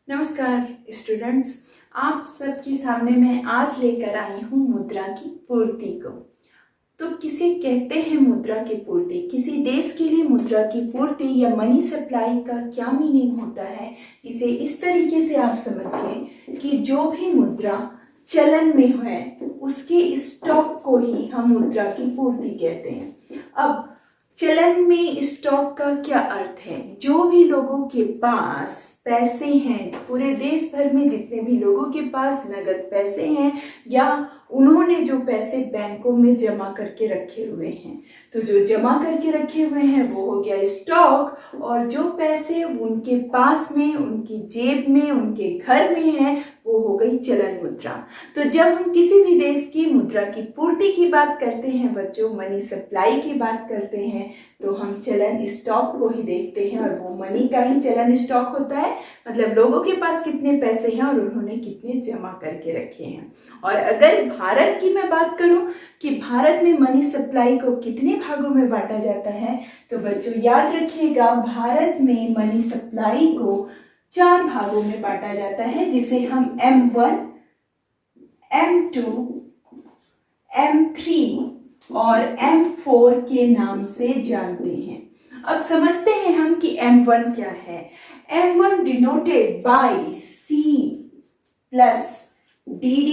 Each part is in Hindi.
नमस्कार स्टूडेंट्स, आप सबके सामने मैं आज लेकर आई हूँ मुद्रा की पूर्ति को। तो किसे कहते हैं मुद्रा की पूर्ति? किसी देश के लिए मुद्रा की पूर्ति या मनी सप्लाई का क्या मीनिंग होता है, इसे इस तरीके से आप समझिए कि जो भी मुद्रा चलन में है उसके स्टॉक को ही हम मुद्रा की पूर्ति कहते हैं। अब चलन में स्टॉक का क्या अर्थ है? जो भी लोगों के पास पैसे हैं, पूरे देश भर में जितने भी लोगों के पास नगद पैसे हैं या उन्होंने जो पैसे बैंकों में जमा करके रखे हुए हैं, तो जो जमा करके रखे हुए हैं वो हो गया स्टॉक, और जो पैसे उनके पास में, उनकी जेब में, उनके घर में है, वो हो गई चलन मुद्रा। तो जब हम किसी भी देश की मुद्रा की पूर्ति की बात करते हैं बच्चों, मनी सप्लाई की बात करते हैं, तो हम चलन स्टॉक को ही देखते हैं, और वो मनी का ही चलन स्टॉक होता है। मतलब लोगों के पास कितने पैसे हैं और उन्होंने कितने जमा करके रखे हैं। और अगर भारत की मैं बात करूं कि भारत में मनी सप्लाई को कितने भागों में बांटा जाता है, तो बच्चों याद रखिएगा, भारत में मनी सप्लाई को 4 भागों में बांटा जाता है, जिसे हम M1, M2, M3 और M4 के नाम से जानते हैं। अब समझते हैं हम कि M1 क्या है। M1 denoted by C plus DD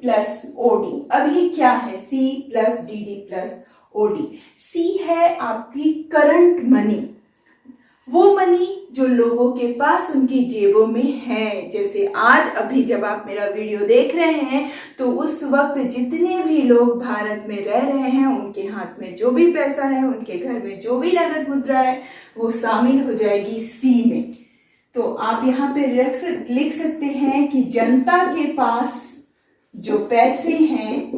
plus OD। अब ये क्या है? C plus DD plus OD। C है आपकी करंट मनी, वो मनी जो लोगों के पास उनकी जेबों में है। जैसे आज अभी जब आप मेरा वीडियो देख रहे हैं, तो उस वक्त जितने भी लोग भारत में रह रहे हैं, उनके हाथ में जो भी पैसा है, उनके घर में जो भी नगद मुद्रा है, वो शामिल हो जाएगी सी में। तो आप यहाँ पे लिख सकते हैं कि जनता के पास जो पैसे हैं,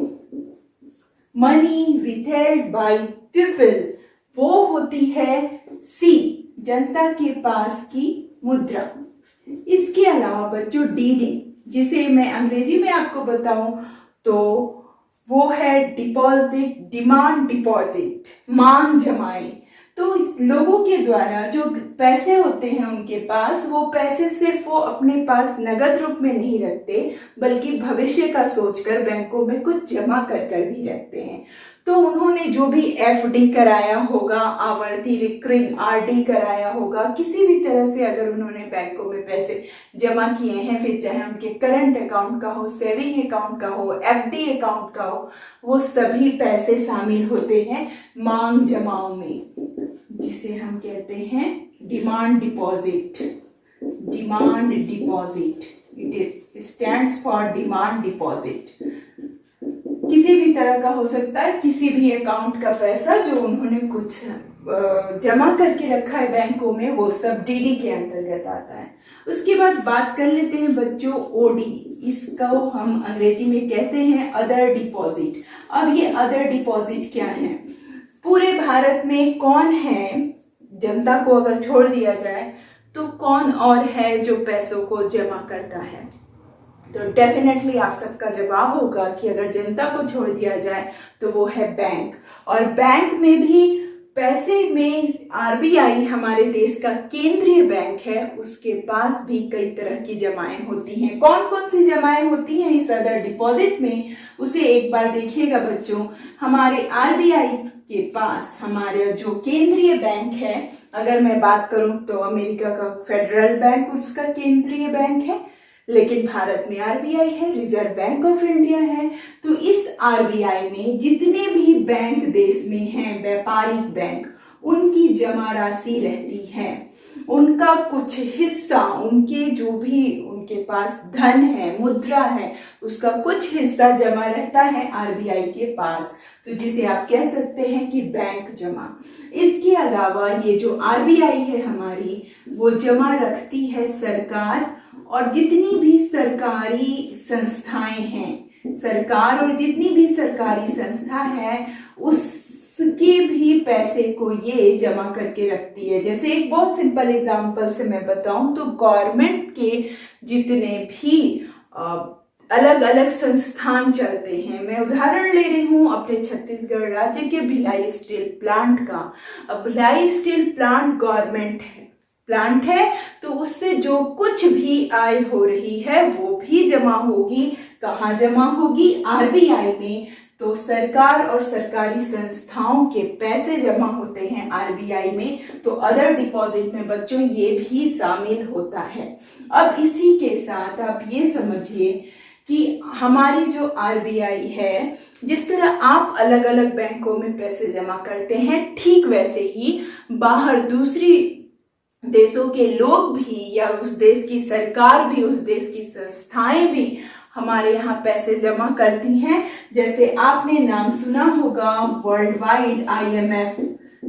मनी विथहेल्ड बाय पीपल, वो होती है सी, जनता के पास की मुद्रा। इसके अलावा बच्चों डीडी, जिसे मैं अंग्रेजी में आपको बताऊं तो वो है डिपॉजिट, डिमांड डिपॉजिट, मांग जमाई। तो लोगों के द्वारा जो पैसे होते हैं उनके पास, वो पैसे सिर्फ वो अपने पास नगद रूप में नहीं रखते, बल्कि भविष्य का सोचकर बैंकों में कुछ जमा कर भी रखते हैं। तो उन्होंने जो भी एफडी कराया होगा, आवर्ती रिकरिंग आरडी कराया होगा, किसी भी तरह से अगर उन्होंने बैंकों में पैसे जमा किए हैं, फिर चाहे उनके करंट अकाउंट का हो, सेविंग अकाउंट का हो, एफडी अकाउंट का हो, वो सभी पैसे शामिल होते हैं मांग जमाओ में, जिसे हम कहते हैं demand deposit. Demand deposit, it stands for demand deposit. किसी भी तरह का हो सकता है, किसी भी अकाउंट का पैसा जो उन्होंने कुछ जमा करके रखा है बैंकों में, वो सब डीडी के अंतर्गत आता है। उसके बाद बात कर लेते हैं बच्चों ओडी। इसको हम अंग्रेजी में कहते हैं अदर डिपॉजिट। अब ये अदर डिपॉजिट क्या है? पूरे भारत में कौन है, जनता को अगर छोड़ दिया जाए तो कौन और है जो पैसों को जमा करता है? तो डेफिनेटली आप सबका जवाब होगा कि अगर जनता को छोड़ दिया जाए तो वो है बैंक। और बैंक में भी पैसे में आरबीआई, हमारे देश का केंद्रीय बैंक है, उसके पास भी कई तरह की जमाएं होती हैं। कौन कौन सी जमाएं होती हैं इस अदर डिपॉजिट में, उसे एक बार देखिएगा बच्चों। हमारे आरबीआई के पास हमारे जो केंद्रीय बैंक है, अगर मैं बात करूं तो अमेरिका का फेडरल बैंक उसका केंद्रीय बैंक है, लेकिन भारत में आरबीआई है, रिजर्व बैंक ऑफ इंडिया है। तो इस आरबीआई में जितने भी बैंक देश में हैं, व्यापारिक बैंक, उनकी जमा राशि रहती है। उनका कुछ हिस्सा, उनके जो भी उनके पास धन है, मुद्रा है, उसका कुछ हिस्सा जमा रहता है आरबीआई के पास, तो जिसे आप कह सकते हैं कि बैंक जमा। इसके अलावा ये जो आरबीआई है हमारी, वो जमा रखती है सरकार, और जितनी भी सरकारी संस्थाएं हैं, सरकार और जितनी भी सरकारी संस्था है, उसके भी पैसे को ये जमा करके रखती है। जैसे एक बहुत सिंपल एग्जांपल से मैं बताऊं तो गवर्नमेंट के जितने भी अलग अलग संस्थान चलते हैं, मैं उदाहरण ले रही हूँ अपने छत्तीसगढ़ राज्य के भिलाई स्टील प्लांट का। अब भिलाई स्टील प्लांट गवर्नमेंट है, प्लांट है तो उससे जो कुछ भी आय हो रही है वो भी जमा होगी। कहाँ जमा होगी? आरबीआई में। तो सरकार और सरकारी संस्थाओं के पैसे जमा होते हैं आरबीआई में, तो अदर डिपॉजिट में बच्चों ये भी शामिल होता है। अब इसी के साथ आप ये समझिए कि हमारी जो आरबीआई है, जिस तरह आप अलग अलग बैंकों में पैसे जमा करते हैं, ठीक वैसे ही बाहर दूसरी देशों के लोग भी या उस देश की सरकार भी, उस देश की संस्थाएं भी हमारे यहाँ पैसे जमा करती हैं। जैसे आपने नाम सुना होगा वर्ल्ड वाइड आईएमएफ,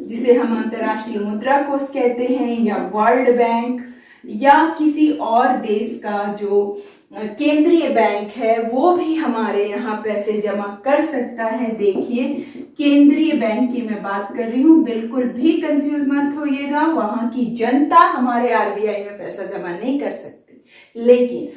जिसे हम अंतर्राष्ट्रीय मुद्रा कोष कहते हैं, या वर्ल्ड बैंक, या किसी और देश का जो केंद्रीय बैंक है वो भी हमारे यहाँ पैसे जमा कर सकता है। देखिए, केंद्रीय बैंक की मैं बात कर रही हूँ, बिल्कुल भी कंफ्यूज मत होइएगा। वहां की जनता हमारे आरबीआई में पैसा जमा नहीं कर सकती, लेकिन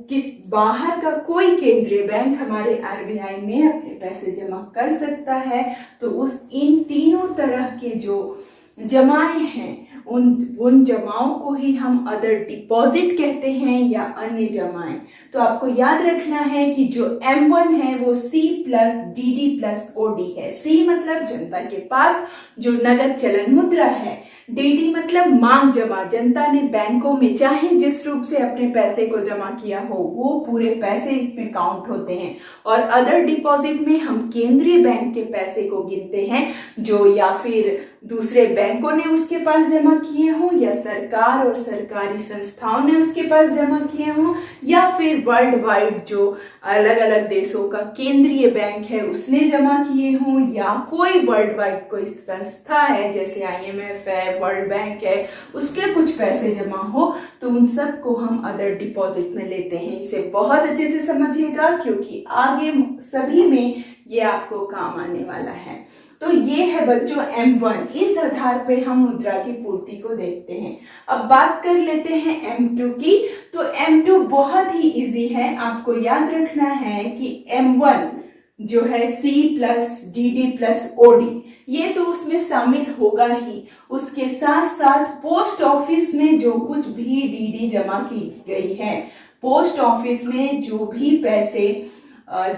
किस बाहर का कोई केंद्रीय बैंक हमारे आरबीआई में अपने पैसे जमा कर सकता है। तो उस इन तीनों तरह के जो जमाएं हैं, उन जमाओं को ही हम अदर डिपॉजिट कहते हैं या अन्य जमाएं। तो आपको याद रखना है कि जो M1 है वो C plus DD plus OD है। C मतलब जनता के पास जो नगद चलन मुद्रा है, DD मतलब मांग जमा, जनता ने बैंकों में चाहे जिस रूप से अपने पैसे को जमा किया हो वो पूरे पैसे इसमें काउंट होते हैं। और अदर डिपॉजिट में हम केंद्रीय बैंक के पैसे को गिनते हैं, जो या फिर दूसरे बैंकों ने उसके पास जमा किए हों, या सरकार और सरकारी संस्थाओं ने उसके पास जमा किए हों, या फिर वर्ल्ड वाइड जो अलग अलग देशों का केंद्रीय बैंक है उसने जमा किए हों, या कोई वर्ल्ड वाइड कोई संस्था है जैसे आईएमएफ है, वर्ल्ड बैंक है, उसके कुछ पैसे जमा हो, तो उन सब को हम अदर डिपॉजिट में लेते हैं। इसे बहुत अच्छे से समझिएगा क्योंकि आगे सभी में ये आपको काम आने वाला है। तो ये है बच्चों M1। इस आधार पे हम मुद्रा की पूर्ति को देखते हैं। अब बात कर लेते हैं M2 की। तो M2 बहुत ही इजी है। आपको याद रखना है कि M1 जो है C plus DD plus OD, ये तो उसमें शामिल होगा ही। उसके साथ साथ पोस्ट ऑफिस में जो कुछ भी DD जमा की गई है, पोस्ट ऑफिस में जो भी पैसे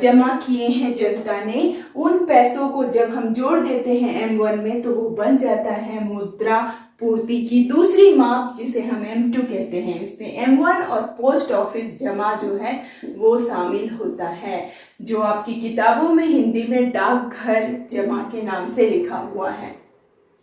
जमा किए हैं जनता ने, उन पैसों को जब हम जोड़ देते हैं M1 में तो वो बन जाता है मुद्रा पूर्ति की दूसरी माप, जिसे हम M2 कहते हैं। इसमें M1 और पोस्ट ऑफिस जमा जो है वो शामिल होता है, जो आपकी किताबों में हिंदी में डाकघर जमा के नाम से लिखा हुआ है।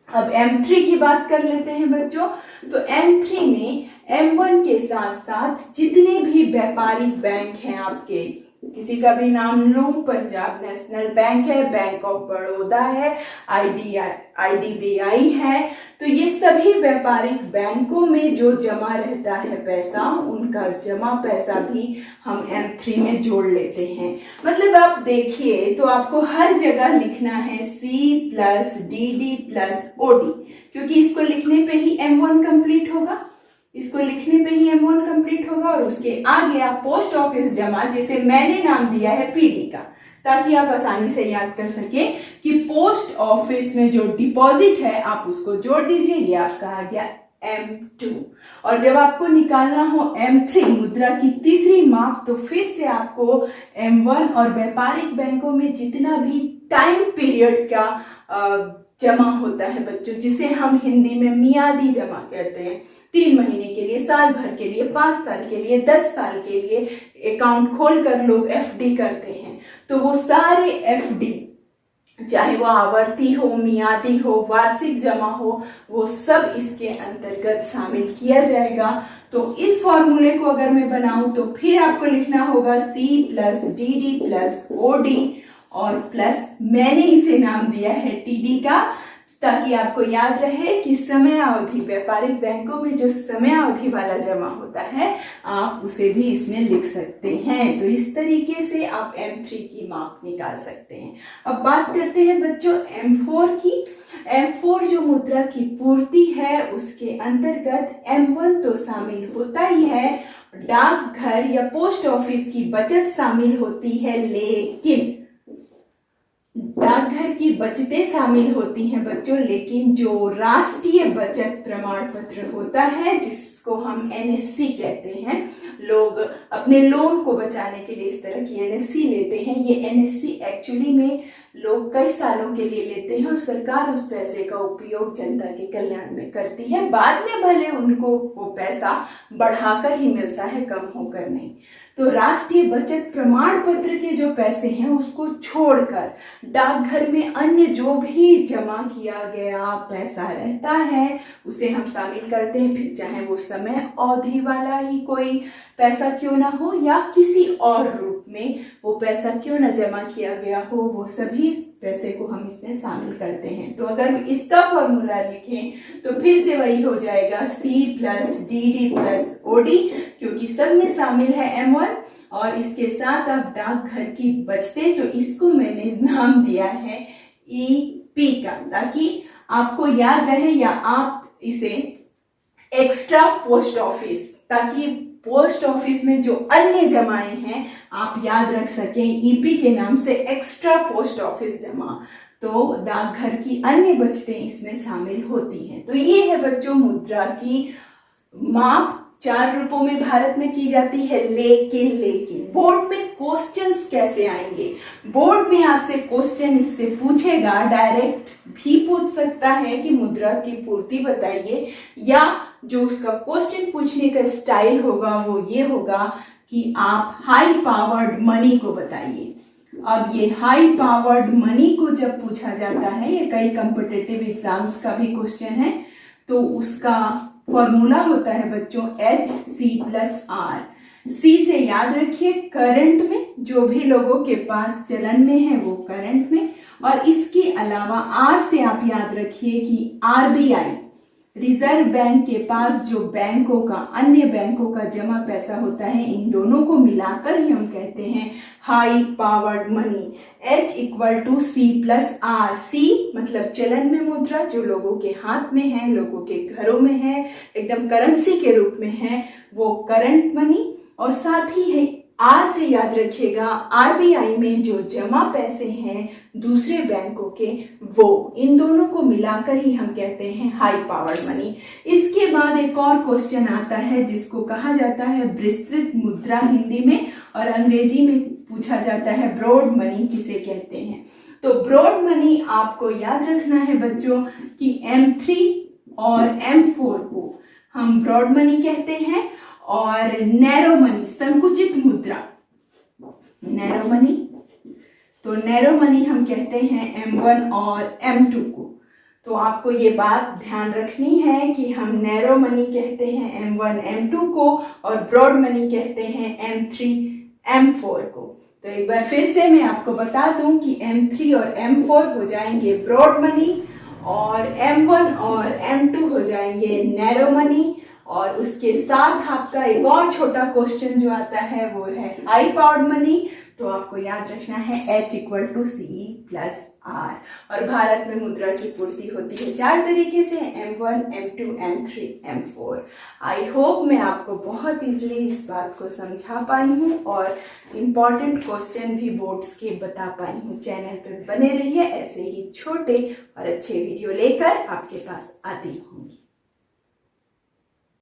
अब M3 की बात कर लेते हैं बच्चों। तो M3 में M1 के साथ साथ जितने भी व्यापारिक बैंक हैं, आपके किसी का भी नाम लूं, पंजाब नेशनल बैंक है, बैंक ऑफ बड़ौदा है, IDBI है, तो ये सभी व्यापारिक बैंकों में जो जमा रहता है पैसा, उनका जमा पैसा भी हम M3 में जोड़ लेते हैं। मतलब आप देखिए तो आपको हर जगह लिखना है C plus DD plus OD, क्योंकि इसको लिखने पे ही M1 कंप्लीट होगा, इसको लिखने पे ही M1 कंप्लीट होगा। और उसके आगे आप पोस्ट ऑफिस जमा, जिसे मैंने नाम दिया है PD का, ताकि आप आसानी से याद कर सके कि पोस्ट ऑफिस में जो डिपॉजिट है आप उसको जोड़ दीजिए। ये आपका आ गया M2। और जब आपको निकालना हो M3 मुद्रा की तीसरी माप, तो फिर से आपको M1 और व्यापारिक बैंकों में जितना भी टाइम पीरियड का जमा होता है बच्चों, जिसे हम हिंदी में मियादी जमा कहते हैं, 3 महीने के लिए, साल भर के लिए, 5 साल के लिए, 10 साल के लिए अकाउंट खोलकर लोग FD करते हैं, तो वो सारे FD, चाहे वो आवर्ती हो, मियादी हो, वार्षिक जमा हो, वो सब इसके अंतर्गत शामिल किया जाएगा। तो इस फॉर्मूले को अगर मैं बनाऊं तो फिर आपको लिखना होगा C plus DD plus OD और प्लस मैंने इसे नाम दिया है TD का, ताकि आपको याद रहे कि समय अवधि, व्यापारिक बैंकों में जो समय अवधि वाला जमा होता है आप उसे भी इसमें लिख सकते हैं। तो इस तरीके से आप M3 की माप निकाल सकते हैं। अब बात करते हैं बच्चों M4 की। M4 जो मुद्रा की पूर्ति है उसके अंतर्गत M1 तो शामिल होता ही है, डाकघर या पोस्ट ऑफिस की बचत शामिल होती है, डाकघर की बचतें शामिल होती हैं बच्चों, लेकिन जो राष्ट्रीय बचत प्रमाण पत्र होता है जिसको हम एनएससी कहते हैं, लोग अपने लोन को बचाने के लिए इस तरह की एनएससी लेते हैं। ये एनएससी एक्चुअली में लोग कई सालों के लिए लेते हैं और सरकार उस पैसे का उपयोग जनता के कल्याण में करती है। बाद में भले उनको वो पैसा बढ़ाकर ही मिलता है, कम होकर नहीं। तो राष्ट्रीय बचत प्रमाण पत्र के जो पैसे हैं उसको छोड़कर डाकघर में अन्य जो भी जमा किया गया पैसा रहता है उसे हम शामिल करते हैं, फिर चाहे वो समय अवधि वाला ही कोई पैसा क्यों ना हो या किसी और रूप में वो पैसा क्यों ना जमा किया गया हो, वो सभी पैसे को हम इसमें शामिल करते हैं। तो अगर इसका फॉर्मूला लिखें तो फिर से वही हो जाएगा C plus DD plus OD, क्योंकि सब में शामिल है M1 और इसके साथ आप डाकघर की बचतें, तो इसको मैंने नाम दिया है EP का, ताकि आपको याद रहे, या आप इसे एक्स्ट्रा पोस्ट ऑफिस, ताकि पोस्ट ऑफिस में जो अन्य जमाएं हैं आप याद रख सकें ईपी के नाम से, एक्स्ट्रा पोस्ट ऑफिस जमा। तो डाकघर की अन्य बचतें इसमें शामिल होती हैं। तो ये है बच्चों मुद्रा की माप 4 रूपों में भारत में की जाती है। लेकिन बोर्ड में क्वेश्चंस कैसे आएंगे? बोर्ड में आपसे क्वेश्चन इससे पूछेगा, डायरेक्ट भी पूछ सकता है कि मुद्रा की पूर्ति बताइए, या जो उसका क्वेश्चन पूछने का स्टाइल होगा वो ये होगा कि आप हाई पावर्ड मनी को बताइए। अब ये हाई पावर्ड मनी को जब पूछा जाता है, ये कई कॉम्पिटिटिव एग्जाम्स का भी क्वेश्चन है, तो उसका फॉर्मूला होता है बच्चों HC प्लस R। C से याद रखिए करंट में, जो भी लोगों के पास चलन में है वो करंट में, और इसके अलावा R से आप याद रखिए कि RBI रिजर्व बैंक के पास जो बैंकों का, अन्य बैंकों का जमा पैसा होता है, इन दोनों को मिलाकर ही हम कहते हैं high powered money. H equal to C plus R। C मतलब चलन में मुद्रा, जो लोगों के हाथ में है, लोगों के घरों में है, एकदम करेंसी के रूप में है, वो करंट मनी। और साथ ही है R से याद रखिएगा RBI में जो जमा पैसे हैं दूसरे बैंकों के, वो, इन दोनों को मिलाकर ही हम कहते हैं हाई पावर्ड मनी। इसके बाद एक और क्वेश्चन आता है जिसको कहा जाता है विस्तृत मुद्रा हिंदी में, और अंग्रेजी में पूछा जाता है ब्रॉड मनी किसे कहते हैं। तो ब्रॉड मनी आपको याद रखना है बच्चों कि M3 और M4 को हम ब्रॉड मनी कहते हैं, और नैरो मनी संकुचित मुद्रा, नैरो मनी, तो नैरो मनी हम कहते हैं M1 और M2 को। तो आपको ये बात ध्यान रखनी है कि हम नैरो मनी कहते हैं M1 M2 को, और ब्रॉड मनी कहते हैं M3 M4 को। तो एक बार फिर से मैं आपको बता दूं कि M3 और M4 हो जाएंगे ब्रॉड मनी, और M1 और M2 हो जाएंगे नैरो मनी। और उसके साथ आपका एक और छोटा क्वेश्चन जो आता है वो है हाई पावर्ड मनी। तो आपको याद रखना है H equal to C plus R। और भारत में मुद्रा की पूर्ति होती है 4 तरीके से, M1, M2, M3, M4। I hope मैं आपको बहुत इजीली इस बात को समझा पाई हूँ और इम्पॉर्टेंट क्वेश्चन भी बोर्ड्स के बता पाई हूँ। चैनल पे बने रहिए, ऐसे ही छोटे और अच्छे वीडियो लेकर आपके पास आती रहूँगी।